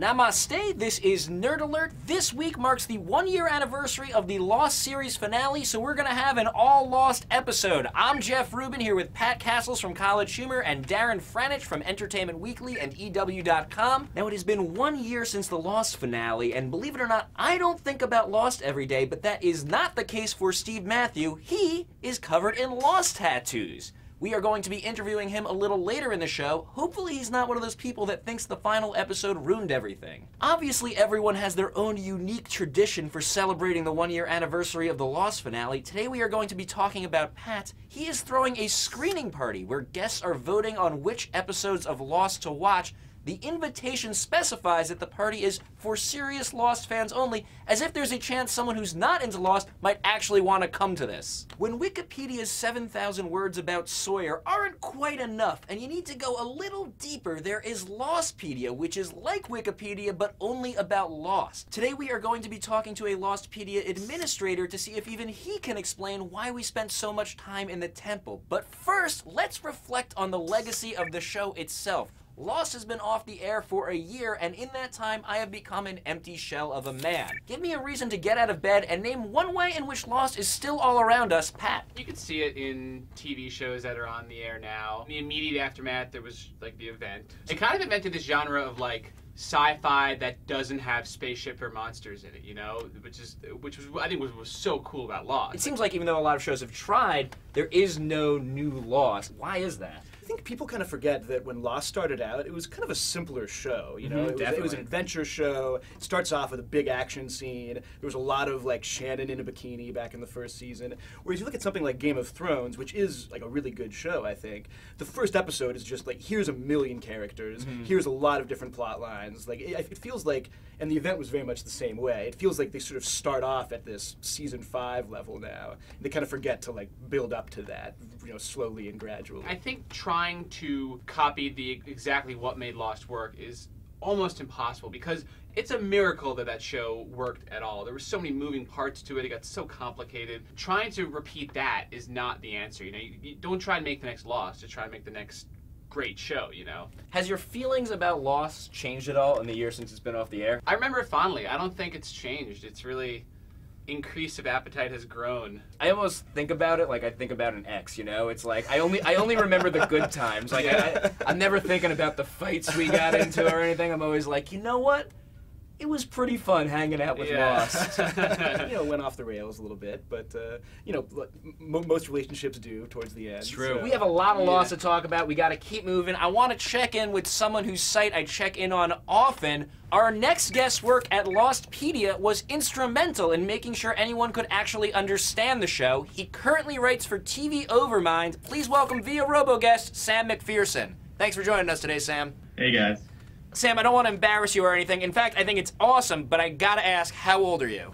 Namaste, this is Nerd Alert. This week marks the 1-year anniversary of the Lost series finale, so we're gonna have an all Lost episode. I'm Jeff Rubin here with Pat Castles from College Humor and Darren Franich from Entertainment Weekly and EW.com. Now, it has been 1 year since the Lost finale, and believe it or not, I don't think about Lost every day, but that is not the case for Steve Matthew. He is covered in Lost tattoos. We are going to be interviewing him a little later in the show. Hopefully he's not one of those people that thinks the final episode ruined everything. Obviously everyone has their own unique tradition for celebrating the 1-year anniversary of the Lost finale. Today we are going to be talking about Pat. He is throwing a screening party where guests are voting on which episodes of Lost to watch. The invitation specifies that the party is for serious Lost fans only, as if there's a chance someone who's not into Lost might actually want to come to this. When Wikipedia's 7,000 words about Sawyer aren't quite enough, and you need to go a little deeper, there is Lostpedia, which is like Wikipedia, but only about Lost. Today we are going to be talking to a Lostpedia administrator to see if even he can explain why we spent so much time in the temple. But first, let's reflect on the legacy of the show itself. Lost has been off the air for a year, and in that time, I have become an empty shell of a man. Give me a reason to get out of bed and name one way in which Lost is still all around us, Pat. You can see it in TV shows that are on the air now. In the immediate aftermath, there was, like, the event. It kind of invented this genre of, like, sci-fi that doesn't have spaceship or monsters in it, you know? Which was I think was so cool about Lost. It seems like even though a lot of shows have tried, there is no new Lost. Why is that? I think people kind of forget that when Lost started out, it was kind of a simpler show. You know, it was an adventure show. It starts off with a big action scene. There was a lot of like Shannon in a bikini back in the first season. Whereas you look at something like Game of Thrones, which is like a really good show, I think. The first episode is just like, here's a million characters. Here's a lot of different plot lines. Like it feels like, and the event was very much the same way. It feels like they sort of start off at this season 5 level now. They kind of forget to like build up to that, you know, slowly and gradually. I think trying to copy exactly what made Lost work is almost impossible, because it's a miracle that that show worked at all. There were so many moving parts to it. It got so complicated. Trying to repeat that is not the answer. You know, you don't try to make the next Lost. Just try to make the next great show, you know? Has your feelings about Lost changed at all in the year since it's been off the air? I remember it fondly. I don't think it's changed. It's really increase of appetite has grown. I almost think about it like I think about an ex, you know? It's like I only remember the good times. Like Yeah. I'm never thinking about the fights we got into or anything. I'm always like, you know what? It was pretty fun hanging out with Lost. You know, went off the rails a little bit, but you know, most relationships do towards the end. True. So. We have a lot of Lost to talk about. We got to keep moving. I want to check in with someone whose site I check in on often. Our next guest's work at Lostpedia was instrumental in making sure anyone could actually understand the show. He currently writes for TV Overmind. Please welcome via robo-guest Sam McPherson. Thanks for joining us today, Sam. Hey, guys. Sam, I don't want to embarrass you or anything. In fact, I think it's awesome, but I gotta ask, how old are you?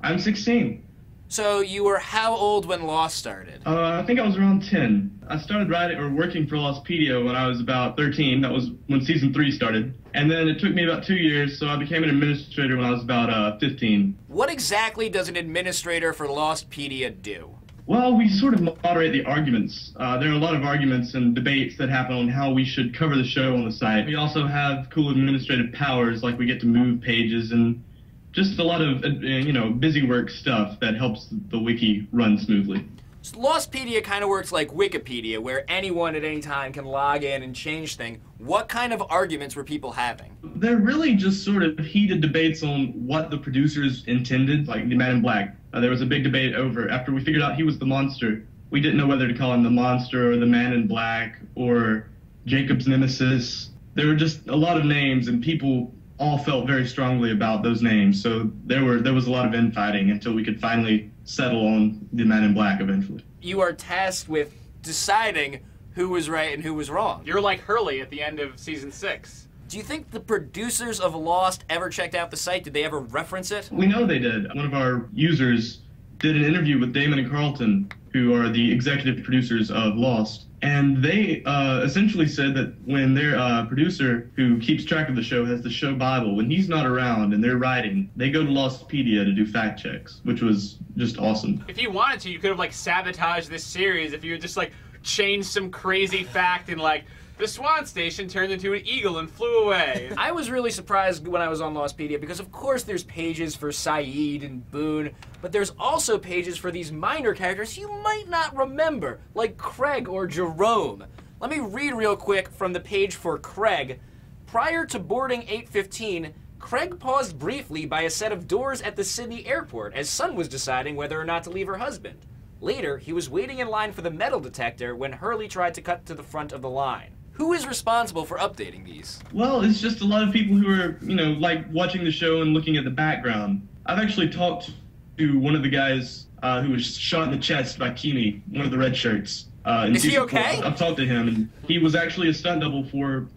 I'm 16. So you were how old when Lost started? I think I was around 10. I started writing or working for Lostpedia when I was about 13. That was when season 3 started. And then it took me about 2 years, so I became an administrator when I was about 15. What exactly does an administrator for Lostpedia do? Well, we sort of moderate the arguments. There are a lot of arguments and debates that happen on how we should cover the show on the site. We also have cool administrative powers, like we get to move pages and just a lot of, you know, busy work stuff that helps the wiki run smoothly. So Lostpedia kind of works like Wikipedia, where anyone at any time can log in and change things. What kind of arguments were people having? They're really just sort of heated debates on what the producers intended, like the Man in Black. There was a big debate over, after we figured out he was the monster, we didn't know whether to call him the monster or the Man in Black or Jacob's nemesis. There were just a lot of names, and people all felt very strongly about those names. So there was a lot of infighting until we could finally settle on the Man in Black eventually. You are tasked with deciding who was right and who was wrong. You're like Hurley at the end of season 6. Do you think the producers of Lost ever checked out the site? Did they ever reference it? We know they did. One of our users did an interview with Damon and Carlton, who are the executive producers of Lost. And they essentially said that when their producer, who keeps track of the show, has the show Bible, when he's not around and they're writing, they go to Lostpedia to do fact checks, which was just awesome. If you wanted to, you could have, like, sabotaged this series if you were just like, changed some crazy fact and like, the Swan Station turned into an eagle and flew away. I was really surprised when I was on Lostpedia because, of course, there's pages for Saeed and Boone, but there's also pages for these minor characters you might not remember, like Craig or Jerome. Let me read real quick from the page for Craig. Prior to boarding 8:15, Craig paused briefly by a set of doors at the Sydney airport as Sun was deciding whether or not to leave her husband. Later, he was waiting in line for the metal detector when Hurley tried to cut to the front of the line. Who is responsible for updating these? Well, it's just a lot of people who are, like watching the show and looking at the background. I've actually talked to one of the guys who was shot in the chest by Kimi, one of the red shirts. Is he okay? I've talked to him, and he was actually a stunt double for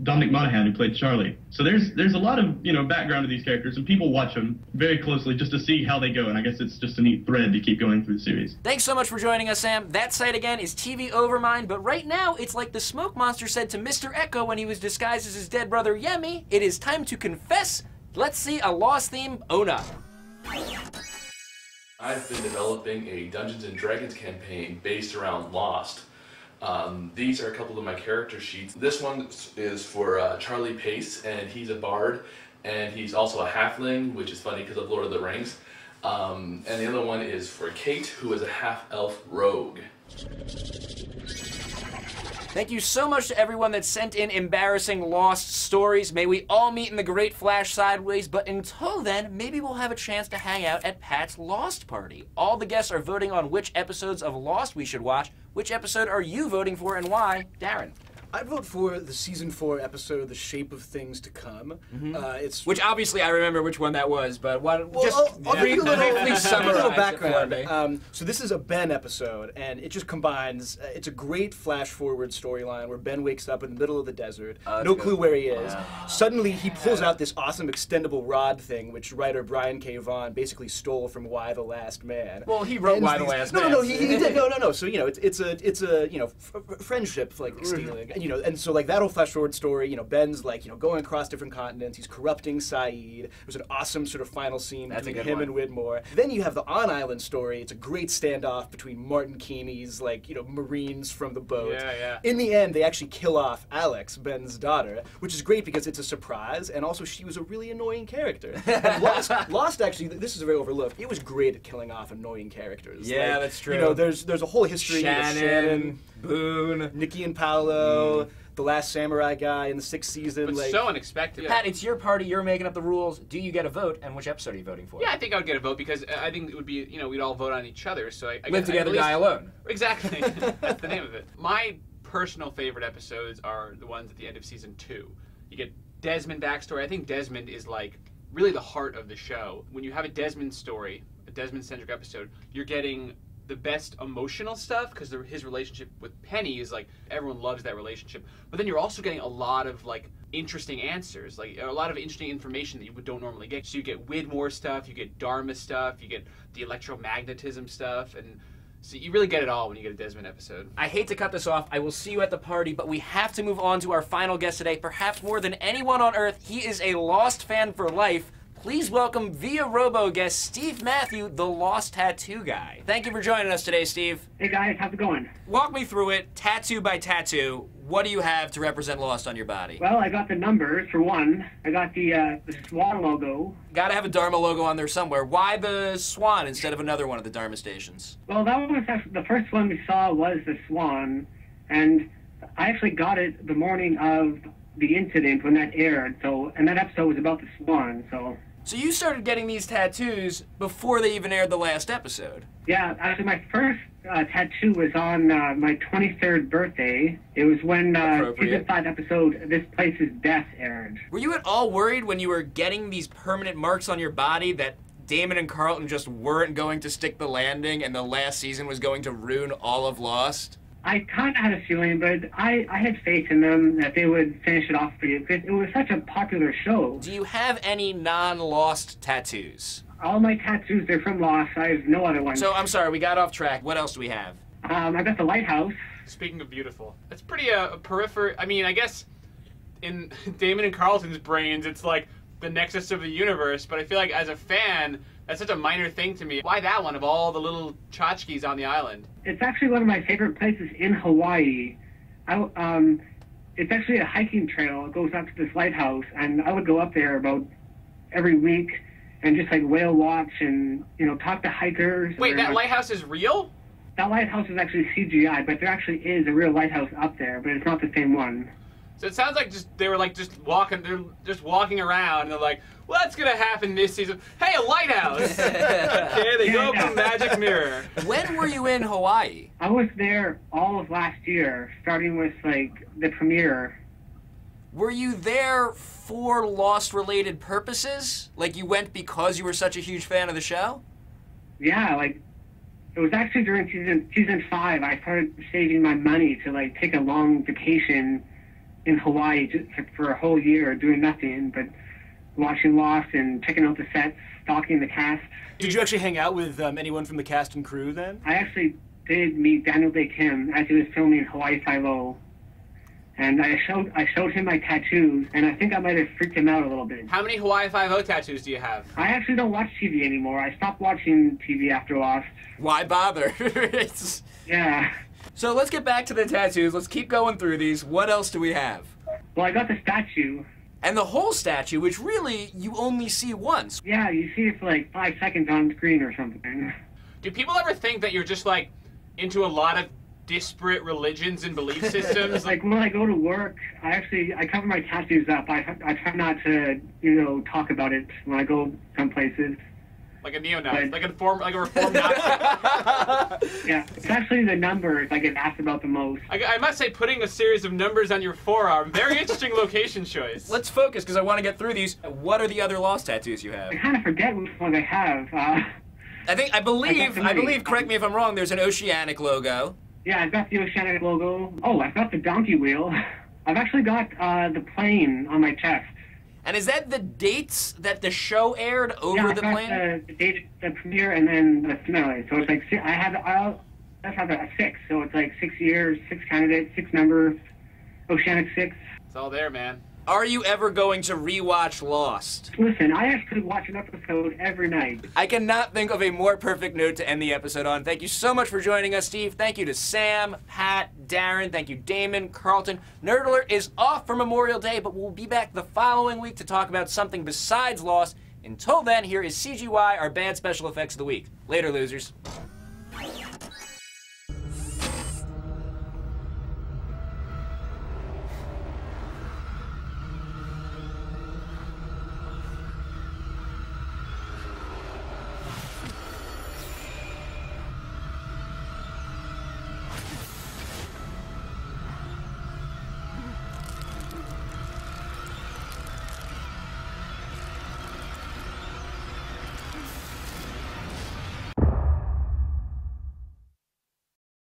Dominic Monaghan, who played Charlie. So there's a lot of background to these characters, and people watch them very closely just to see how they go. And I guess it's just a neat thread to keep going through the series. Thanks so much for joining us, Sam. That site again is TV Overmind, but right now it's like the smoke monster said to Mr. Echo when he was disguised as his dead brother Yemi. It is time to confess. Let's see a Lost theme. Own up. I've been developing a Dungeons & Dragons campaign based around Lost. These are a couple of my character sheets. This one is for Charlie Pace, and he's a bard, and he's also a halfling, which is funny because of Lord of the Rings. And the other one is for Kate, who is a half-elf rogue. Thank you so much to everyone that sent in embarrassing Lost stories. May we all meet in the Great Flash Sideways, but until then, maybe we'll have a chance to hang out at Pat's Lost Party. All the guests are voting on which episodes of Lost we should watch. Which episode are you voting for and why? Darren. I'd vote for the season 4 episode, "The Shape of Things to Come." It's which obviously I remember which one that was, but I'll give you a little summarize background. So this is a Ben episode, and it just combines. It's a great flash-forward storyline where Ben wakes up in the middle of the desert, no clue where he is. Suddenly, he pulls out this awesome extendable rod thing, which writer Brian K. Vaughan basically stole from Y the Last Man. Well, he wrote Y the Last Man. No, he did. No. So it's a friendship like stealing. And so like that whole flash forward story, Ben's like, going across different continents, he's corrupting Saeed. It was an awesome sort of final scene between him and Widmore. Then you have the on-island story. It's a great standoff between Martin Keeney's Marines from the boat. Yeah. In the end, they actually kill off Alex, Ben's daughter, which is great because it's a surprise, and also she was a really annoying character. And Lost actually, this is very overlooked. It was great at killing off annoying characters. Yeah, that's true. There's a whole history. Shannon, Boone, Nikki and Paolo. The Last Samurai guy in the 6th season. But so unexpected. Pat, it's your party. You're making up the rules. Do you get a vote? And which episode are you voting for? Yeah, I think I would get a vote because I think it would be, we'd all vote on each other. So I live together, die alone. Exactly. That's the name of it. My personal favorite episodes are the ones at the end of season 2. You get Desmond backstory. I think Desmond is like really the heart of the show. When you have a Desmond story, a Desmond-centric episode, you're getting the best emotional stuff because his relationship with Penny is like everyone loves that relationship, but then you're also getting a lot of like interesting answers, like a lot of interesting information that you don't normally get. So you get Widmore stuff, you get Dharma stuff, you get the electromagnetism stuff, and so you really get it all when you get a Desmond episode. I hate to cut this off. I will see you at the party, but we have to move on to our final guest today. Perhaps more than anyone on Earth, he is a Lost fan for life. Please welcome via robo guest Steve Matthew, the Lost Tattoo Guy. Thank you for joining us today, Steve. Hey guys, how's it going? Walk me through it, tattoo by tattoo. What do you have to represent Lost on your body? Well, I got the numbers for one. I got the Swan logo. Gotta have a Dharma logo on there somewhere. Why the Swan instead of another one of the Dharma stations? Well, that one was actually, the first one we saw was the Swan, and I actually got it the morning of the incident when that aired. And that episode was about the Swan. So you started getting these tattoos before they even aired the last episode? Yeah, actually my first tattoo was on my 23rd birthday. It was when season 5 episode This Place's Death aired. Were you at all worried when you were getting these permanent marks on your body that Damon and Carlton just weren't going to stick the landing and the last season was going to ruin all of Lost? I kind of had a feeling, but I had faith in them that they would finish it off for you because it was such a popular show. Do you have any non-Lost tattoos? All my tattoos are from Lost. I have no other ones. So, I'm sorry, we got off track. What else do we have? I got the lighthouse. Speaking of beautiful, it's pretty peripheral. I mean, I guess in Damon and Carlton's brains, it's like the nexus of the universe, but I feel like as a fan, That's such a minor thing to me. Why that one of all the little tchotchkes on the island? It's actually one of my favorite places in Hawaii. It's actually a hiking trail. It goes up to this lighthouse, and I would go up there about every week and just like whale watch and, you know, talk to hikers. Wait, that lighthouse is real? That lighthouse is actually CGI, but there actually is a real lighthouse up there, but it's not the same one. So it sounds like they were like just walking around, and they're like, what's gonna happen this season? Hey, a lighthouse! Okay, they go from Magic Mirror. When were you in Hawaii? I was there all of last year, starting with like the premiere. Were you there for Lost-related purposes? Like you went because you were such a huge fan of the show? Yeah, like it was actually during season 5. I started saving my money to like take a long vacation in Hawaii just for a whole year, doing nothing but watching Lost and checking out the sets, stalking the cast. Did you actually hang out with anyone from the cast and crew then? I actually did meet Daniel Day-Kim as he was filming Hawaii Five-0. And I showed him my tattoos, and I think I might have freaked him out a little bit. How many Hawaii Five-0 tattoos do you have? I actually don't watch TV anymore. I stopped watching TV after Lost. Why bother? Yeah. So let's get back to the tattoos. Let's keep going through these. What else do we have? Well, I got the statue. And the whole statue, which really you only see once. Yeah, you see it for like 5 seconds on screen or something. Do people ever think that you're just like into a lot of disparate religions and belief systems? Like when I go to work, I cover my tattoos up. I try not to, you know, talk about it when I go some places. Like a neo-Nazi, like a reformed Nazi. Yeah, it's actually the numbers I get asked about the most. I must say, putting a series of numbers on your forearm, very interesting location choice. Let's focus, because I want to get through these. What are the other Lost tattoos you have? I kind of forget which ones I have. I believe, correct me if I'm wrong, there's an Oceanic logo. Yeah, I've got the Oceanic logo. Oh, I've got the donkey wheel. I've actually got the plane on my chest. And is that the dates that the show aired over the plane? Yeah, the date, the premiere, and then the finale. So it's like, I have a 6, so it's like 6 years, 6 candidates, 6 members, Oceanic 6. It's all there, man. Are you ever going to rewatch Lost? Listen, I actually watch an episode every night. I cannot think of a more perfect note to end the episode on. Thank you so much for joining us, Steve. Thank you to Sam, Pat, Darren. Thank you, Damon, Carlton. Nerd Alert is off for Memorial Day, but we'll be back the following week to talk about something besides Lost. Until then, here is CGY, our bad special effects of the week. Later, losers.